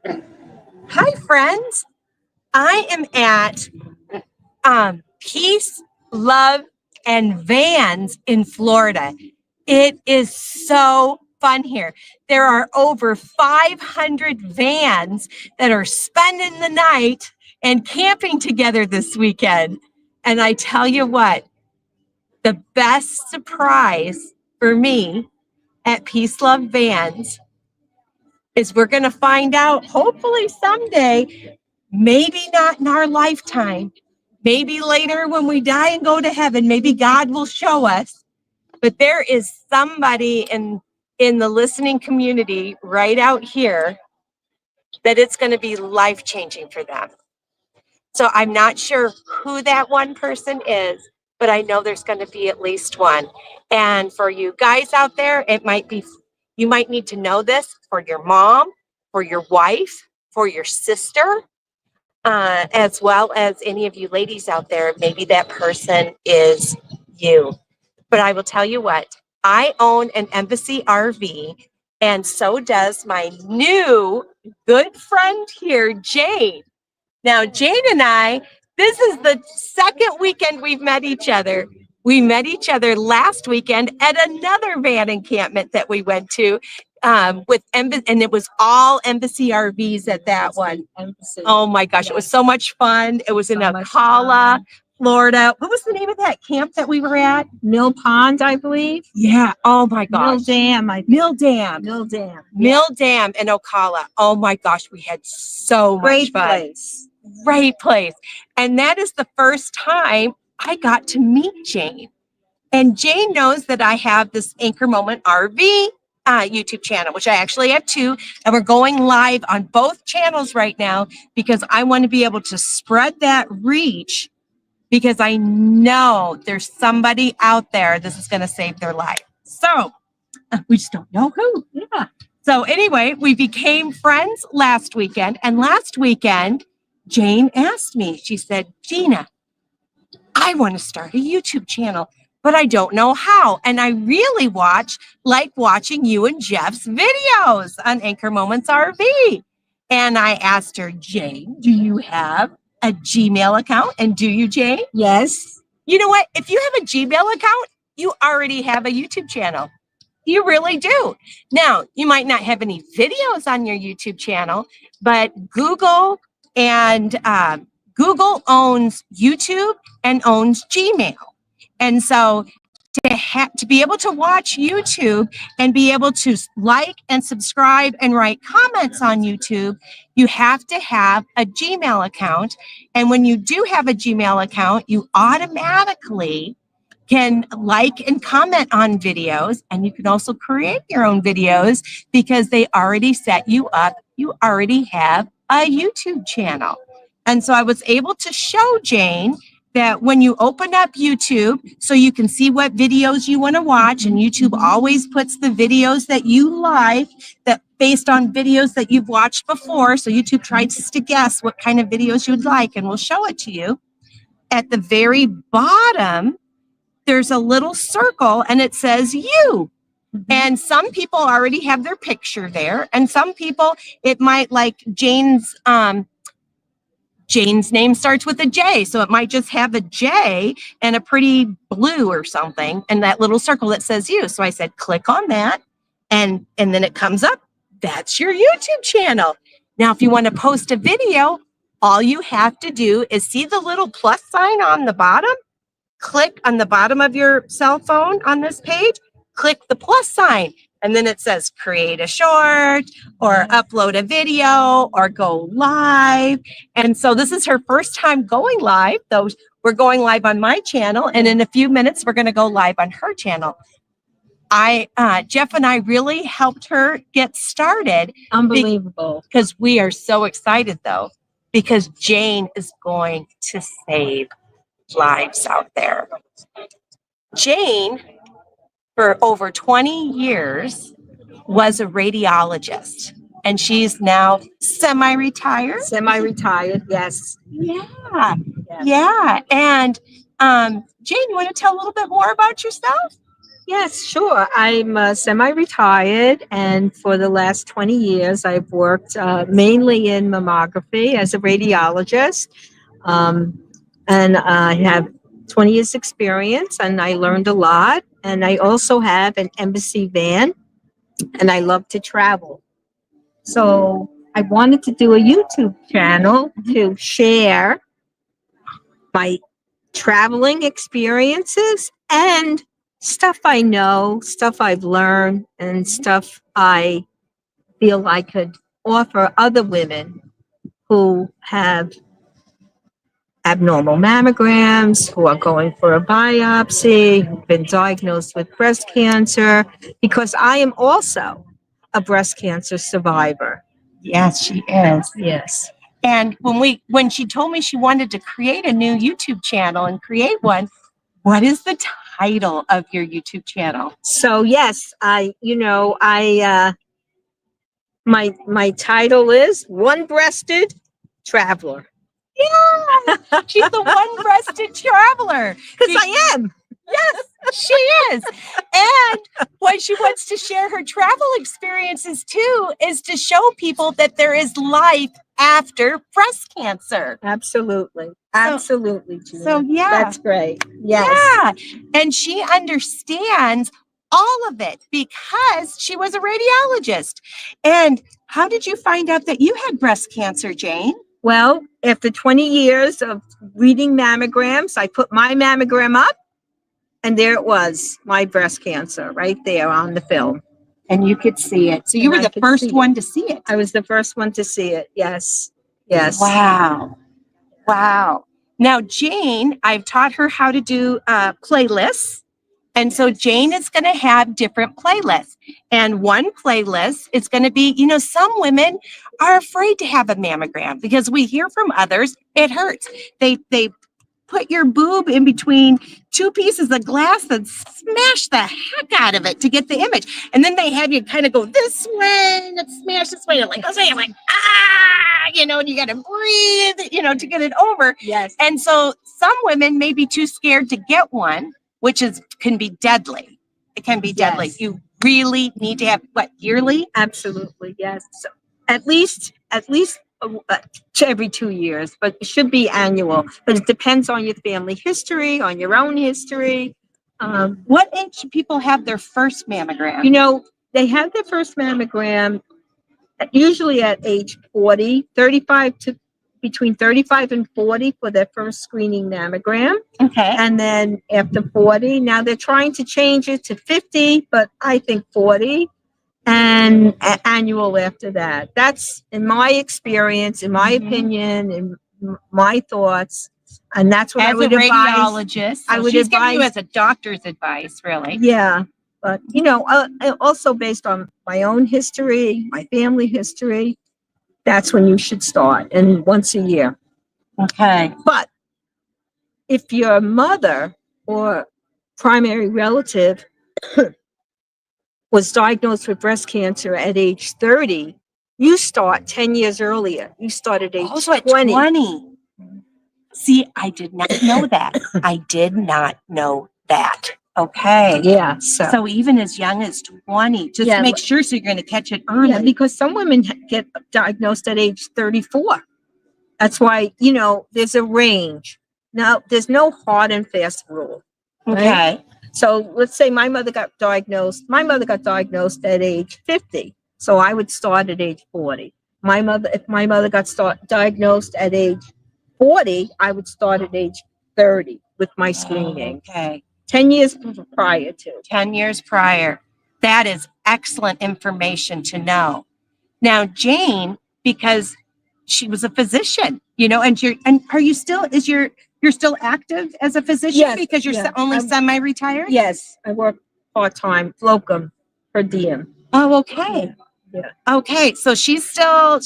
Hi, friends. I am at Peace, Love, and Vans in Florida. It is so fun here. There are over 500 vans that are spending the night and camping together this weekend. And I tell you what, the best surprise for me at Peace, Love, Vans is we're going to find out, hopefully someday, maybe not in our lifetime, maybe later when we die and go to heaven, maybe God will show us. But there is somebody in the listening community right out here that it's going to be life-changing for them. So I'm not sure who that one person is, but I know there's going to be at least one. And for you guys out there, it might be, you might need to know this for your mom, for your wife, for your sister, as well as any of you ladies out there. Maybe that person is you. But I will tell you what, I own an Embassy RV, and so does my new good friend here, Jane. Now, Jane and I, this is the second weekend we've met each other. We met each other last weekend at another van encampment that we went to with Embassy, and it was all Embassy RVs at that one. Embassy. Oh my gosh, yes. It was so much fun. It was in Ocala, Florida. What was the name of that camp that we were at? Mill Pond, I believe. Yeah. Oh my gosh. Mill Dam in Ocala. Oh my gosh, we had so much fun. Great place. And that is the first time I got to meet Jane. And Jane knows that I have this Anchor Moment RV YouTube channel, which I actually have two, and we're going live on both channels right now because I want to be able to spread that reach, because I know there's somebody out there this is going to save their life. So we just don't know who. Yeah. So anyway, we became friends last weekend, and last weekend Jane asked me, she said, Gina, I want to start a YouTube channel, but I don't know how. And I really like watching you and Jeff's videos on Anchor Moments RV. And I asked her, Jane, do you have a Gmail account? And do you, Jane? Yes. You know what? If you have a Gmail account, you already have a YouTube channel. You really do. Now, you might not have any videos on your YouTube channel, but Google owns YouTube and owns Gmail. And so to be able to watch YouTube and be able to like and subscribe and write comments on YouTube, you have to have a Gmail account. And when you do have a Gmail account, you automatically can like and comment on videos, and you can also create your own videos because they already set you up. You already have a YouTube channel. And so I was able to show Jane that when you open up YouTube, so you can see what videos you want to watch, and YouTube always puts the videos that you like that based on videos that you've watched before. So YouTube tries to guess what kind of videos you'd like, and we'll show it to you. At the very bottom, there's a little circle and it says you. And some people already have their picture there, and some people, it might, like Jane's name starts with a J, so it might just have a J and a pretty blue or something, and that little circle that says you. So I said, click on that, and then it comes up. That's your YouTube channel. Now, if you want to post a video, all you have to do is see the little plus sign on the bottom. Click on the bottom of your cell phone on this page, click the plus sign, and then it says create a short or upload a video or go live. And so this is her first time going live, though we're going live on my channel, and in a few minutes we're going to go live on her channel. Jeff and I really helped her get started. Unbelievable. Because we are so excited, though, because Jane is going to save lives out there. Jane, for over 20 years, was a radiologist, and she's now semi-retired. Semi-retired, yes. Yeah, yeah. And Jane, you want to tell a little bit more about yourself? Yes, sure. I'm semi-retired, and for the last 20 years, I've worked mainly in mammography as a radiologist. Um, and I have 20 years experience, and I learned a lot. And I also have an embassy van, and I love to travel. So I wanted to do a YouTube channel to share my traveling experiences and stuff I know, stuff I've learned, and stuff I feel I could offer other women who have abnormal mammograms, who are going for a biopsy, who've been diagnosed with breast cancer, because I am also a breast cancer survivor. Yes, she is. Yes. And when she told me she wanted to create a new YouTube channel and create one, what is the title of your YouTube channel? So yes, my title is One Breasted Traveler. Yeah, she's the one-breasted traveler. Because I am. Yes, she is. And what she wants to share her travel experiences too is to show people that there is life after breast cancer. Absolutely. Absolutely, Gina. So yeah. That's great. Yes. Yeah. And she understands all of it because she was a radiologist. And how did you find out that you had breast cancer, Jane? Well, after 20 years of reading mammograms, I put my mammogram up, and there it was, my breast cancer right there on the film. And you could see it. So you were the first one to see it. I was the first one to see it. Yes. Yes. Wow. Wow. Now, Jane, I've taught her how to do playlists. And so Jane is going to have different playlists. And one playlist is going to be, some women are afraid to have a mammogram because we hear from others, it hurts. They put your boob in between two pieces of glass and smash the heck out of it to get the image. And then they have you kind of go this way and smash this way. Like, you're like, and you got to breathe, to get it over. Yes. And so some women may be too scared to get one, which can be deadly. It can be deadly. Yes. You really need to have yearly? Absolutely. Yes. So at least every 2 years, but it should be annual. But it depends on your family history, on your own history. What age should people have their first mammogram? They have their first mammogram usually at age 40, between 35 and 40 for their first screening mammogram. Okay. And then after 40, now they're trying to change it to 50, but I think 40. And annual after that. That's in my experience, in my opinion, in my thoughts, and that's what I would advise. As a radiologist, I would advise giving you as a doctor's advice, really. Yeah, but also based on my own history, my family history, that's when you should start, and once a year. Okay. But if your mother or primary relative was diagnosed with breast cancer at age 30, you start 10 years earlier. You start at age 20. 20. See, I did not know that. I did not know that. Okay. Yeah. So even as young as 20, just make sure so you're going to catch it early. Yeah, because some women get diagnosed at age 34. That's why, there's a range. Now, there's no hard and fast rule. Right? Okay. So let's say my mother got diagnosed at age 50. So I would start at age 40. If my mother got diagnosed at age 40, I would start at age 30 with my screening. Okay. 10 years prior to. 10 years prior. That is excellent information to know. Now, Jane, because she was a physician, and are you still, you're still active as a physician? Yes, because you're only semi-retired? Yes, I work part-time, locum, per diem. Oh, okay. Yeah. Okay, so she's still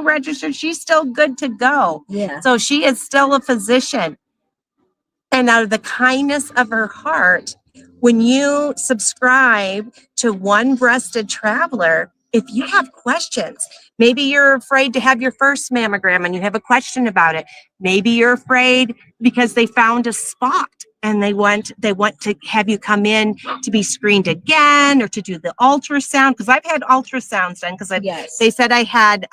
registered. She's still good to go. Yeah. So she is still a physician. And out of the kindness of her heart, when you subscribe to One Breasted Traveler, if you have questions, maybe you're afraid to have your first mammogram and you have a question about it. Maybe you're afraid because they found a spot and they want to have you come in to be screened again or to do the ultrasound. Because I've had ultrasounds done because they said I had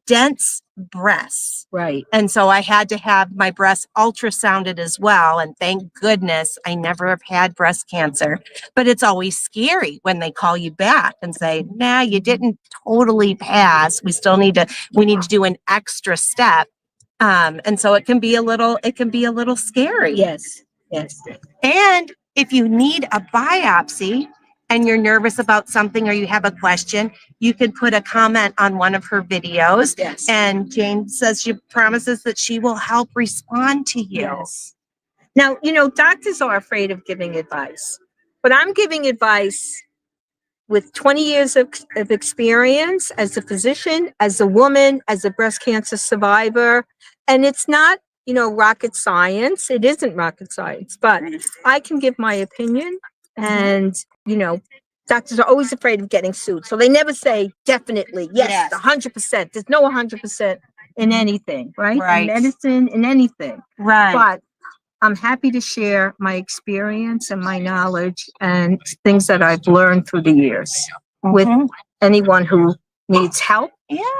dense breasts. Right. And so I had to have my breasts ultrasounded as well. And thank goodness I never have had breast cancer. But it's always scary when they call you back and say, nah, you didn't totally pass. We need to do an extra step. And so it can be a little scary. Yes. Yes. And if you need a biopsy and you're nervous about something or you have a question, you can put a comment on one of her videos. Yes. And Jane says she promises that she will help respond to you. Yes. Now, doctors are afraid of giving advice, but I'm giving advice with 20 years of experience as a physician, as a woman, as a breast cancer survivor. And it's not, rocket science. It isn't rocket science, but I can give my opinion. And, doctors are always afraid of getting sued. So they never say definitely, yes, 100%. There's no 100% in anything, right? Right. In medicine, in anything. Right. But I'm happy to share my experience and my knowledge and things that I've learned through the years with anyone who needs help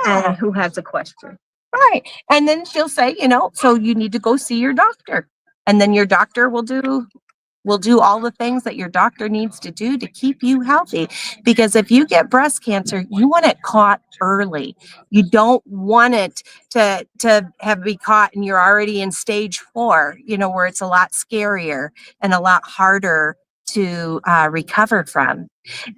and who has a question. Right. And then she'll say, so you need to go see your doctor. And then your doctor will do all the things that your doctor needs to do to keep you healthy. Because if you get breast cancer, you want it caught early. You don't want it to be caught and you're already in stage 4, where it's a lot scarier and a lot harder to recover from.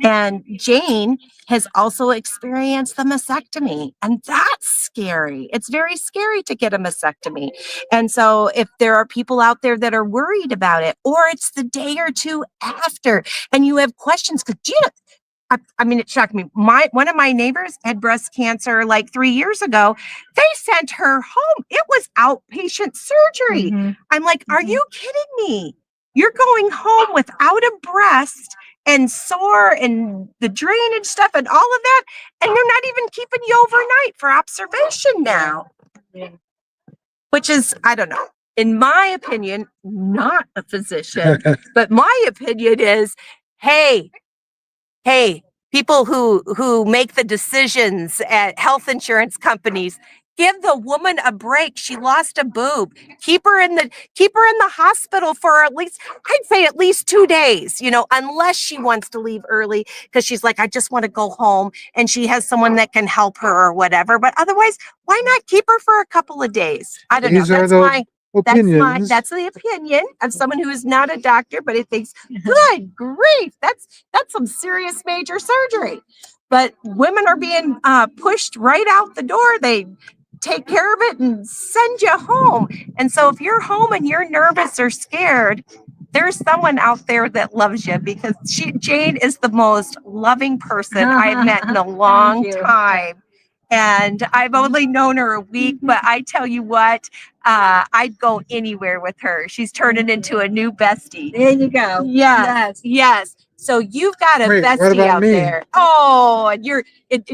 And Jane has also experienced the mastectomy, and that's scary. It's very scary to get a mastectomy. And so if there are people out there that are worried about it, or it's the day or two after and you have questions, because I mean, it shocked me. One of my neighbors had breast cancer like 3 years ago. They sent her home. It was outpatient surgery. I'm like, are you kidding me? You're going home without a breast and sore and the drainage stuff and all of that, and you're not even keeping you overnight for observation now. Which is, I don't know, in my opinion, not a physician, but my opinion is, hey, people who make the decisions at health insurance companies, give the woman a break. She lost a boob. Keep her in the hospital for at least 2 days, unless she wants to leave early because she's like, I just want to go home and she has someone that can help her or whatever. But otherwise, why not keep her for a couple of days? I don't know. That's the opinion of someone who is not a doctor, but it thinks, good grief, that's some serious major surgery. But women are being pushed right out the door. They take care of it and send you home. And so if you're home and you're nervous or scared, there's someone out there that loves you, because Jane is the most loving person I've met in a long time. And I've only known her a week, but I tell you what, I'd go anywhere with her. She's turning into a new bestie. There you go. Yes. So you've got a bestie out there. Oh, and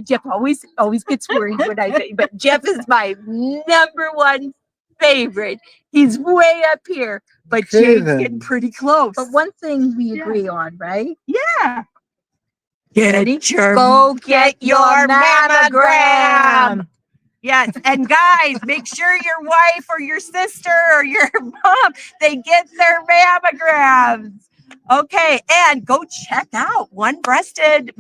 Jeff always gets worried when I say, but Jeff is my number one favorite. He's way up here, but Jane's getting pretty close. But one thing we agree on, right? Yeah. Go get your mammogram. Yes. And guys, make sure your wife or your sister or your mom, they get their mammograms. Okay. And go check out One Breasted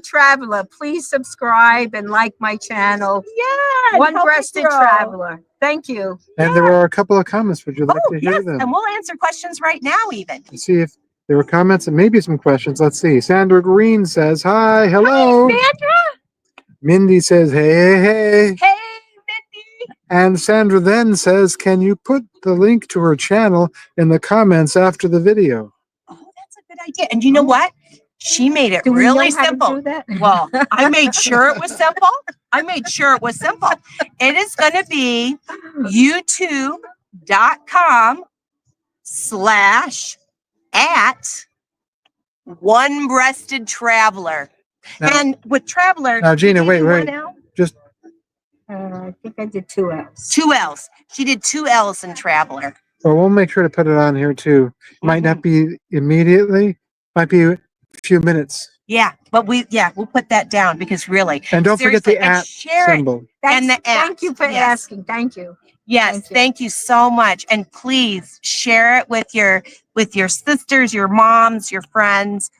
Traveler. Please subscribe and like my channel. Yeah. One Breasted Traveler. Thank you. And there are a couple of comments. Would you like to hear them? And we'll answer questions right now even. Let's see if there were comments and maybe some questions. Let's see. Sandra Green says, hi, hello. Hi, Sandra. Mindy says, hey. Hey, Mindy. And Sandra then says, can you put the link to her channel in the comments after the video? Oh, that's a good idea. And you know what? She made it really simple. Well, I made sure it was simple. It is going to be youtube.com/@One Breasted Traveler. Now- And with Traveler, Now, Gina, you wait, did wait. one L? Just I think I did 2 L's. 2 L's. She did 2 L's in Traveler. well, we'll make sure to put it on here too. Might not be immediately, might be a few minutes. Yeah, but we'll put that down because really, And don't forget seriously, the and at share it. symbol. And the Thank you for yes. asking. Thank you. Yes, Thank you. thank you so much. And please share it with your sisters, your moms, your friends,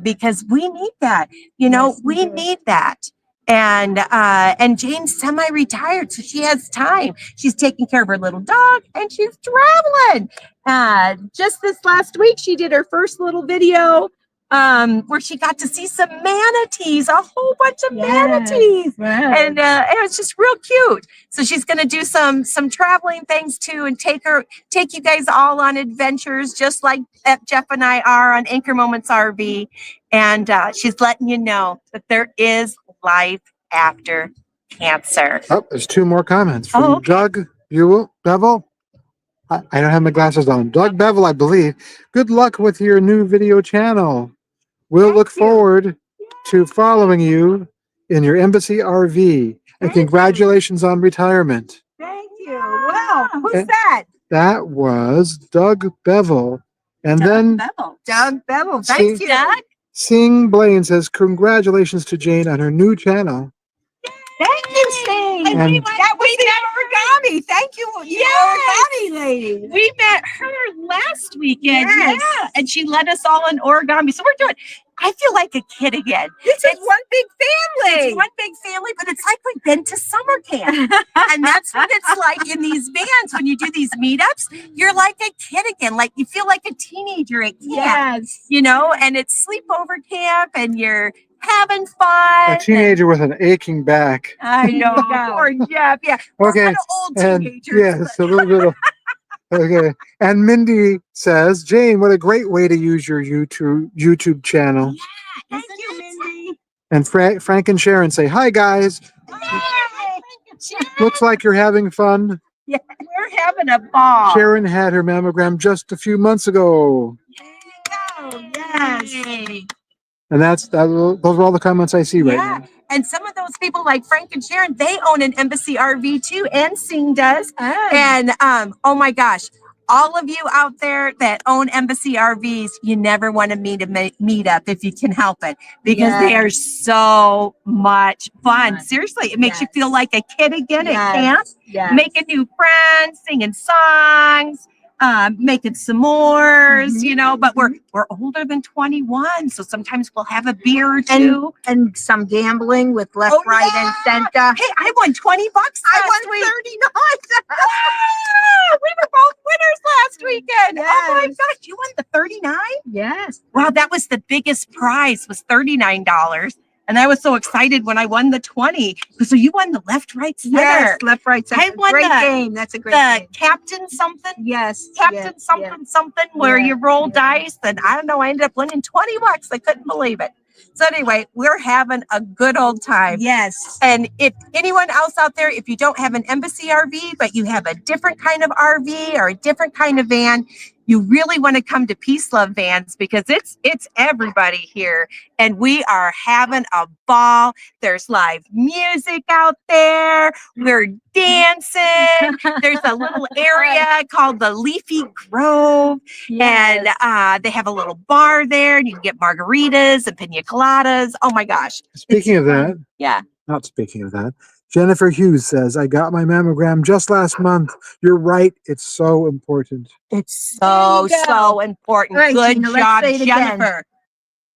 because we need that. You know, Yes, we we do. need that. And Jane's semi-retired, so she has time. She's taking care of her little dog and she's traveling. Just this last week, she did her first little video where she got to see some manatees, a whole bunch of manatees. Right. And it was just real cute. So she's going to do some traveling things too, and take you guys all on adventures, just like Jeff and I are on Anchor Moments RV. And she's letting you know that there is life after cancer. Oh, there's 2 more comments from Oh, okay. Doug Bevel. I don't have my glasses on. Doug Bevel, I believe. Good luck with your new video channel. We'll Thank look you. forward to following you in your embassy RV. And Thank you. congratulations on retirement. Thank you. Wow. Who's And- that? That was Doug Bevel. And then Doug Bevel. See- Thank you. Doug? Sing Blaine says, congratulations to Jane on her new channel. Thank you, Steve. And- That was the origami. Thank you. You Yes. origami lady. We met her last weekend. Yes. Yeah. And she led us all in origami. So we're doing, I feel like a kid again. This is one big family. It's one big family, but it's like we've been to summer camp. And that's what it's like in these vans. When you do these meetups, you're like a kid again. Like you feel like a teenager at camp, Yes. you know, and it's sleepover camp and you're having fun. A teenager with an aching back. I know. There you go. Poor Jeff. Yeah. We're Okay. kind of old And teenagers. yes, a little bit of. Okay. And Mindy says, Jane, what a great way to use your YouTube channel. Thank you, Mindy. And Frank and Sharon say, hi, guys. Looks like you're having fun. Yeah, we're having a ball. Sharon had her mammogram just a few months ago. Yes. And those are all the comments I see right Yeah. now. And some of those people like Frank and Sharon, they own an embassy RV too, and Sing does. And oh my gosh, all of you out there that own embassy RVs, you never want to meet up if you can help it, because they are so much fun. Yes. Seriously, it makes you Yes. feel like a kid again at Yes. camp, Yes. making new friends, singing songs. Making s'mores, you know, but we're older than 21, so sometimes we'll have a beer or two. And some gambling with left, Oh, right, yeah. and center. Hey, I won $20 last week. 39. We were both winners last weekend. Oh my Yes. gosh, you won the 39? Yes. Wow, that was the biggest prize, was $39. And I was so excited when I won the 20. So you won the left, right, center. Yes. Left, right, center. I won great the- game. That's a great The game. captain something. Yes. Captain yes, something something where Yeah, you roll yeah. dice, and I don't know, I ended up winning $20. I couldn't believe it. So anyway, we're having a good old time. Yes. And if anyone else out there, if you don't have an embassy RV, but you have a different kind of RV or a different kind of van, you really want to come to Peace Love Vans, because it's everybody here, and we are having a ball. There's live music out there. We're dancing. There's a little area called the Leafy Grove, and they have a little bar there, and you can get margaritas and pina coladas. Oh my gosh. Speaking of that, Yeah. not speaking of that, Jennifer Hughes says, I got my mammogram just last month. You're right. It's so important. It's so, There you go. so important. All right, Good Gina, let's job, say it again. Jennifer.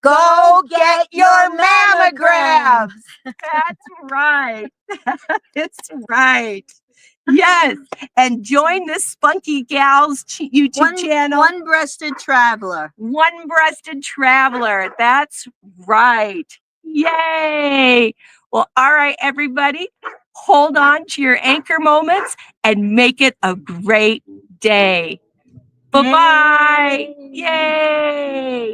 Go get your mammograms. That's right. That's right. Yes. And join the Spunky Gals YouTube channel. One-breasted traveler. One-breasted traveler. That's right. Yay. Well, all right, everybody. Hold on to your anchor moments and make it a great day. Bye-bye. Yay.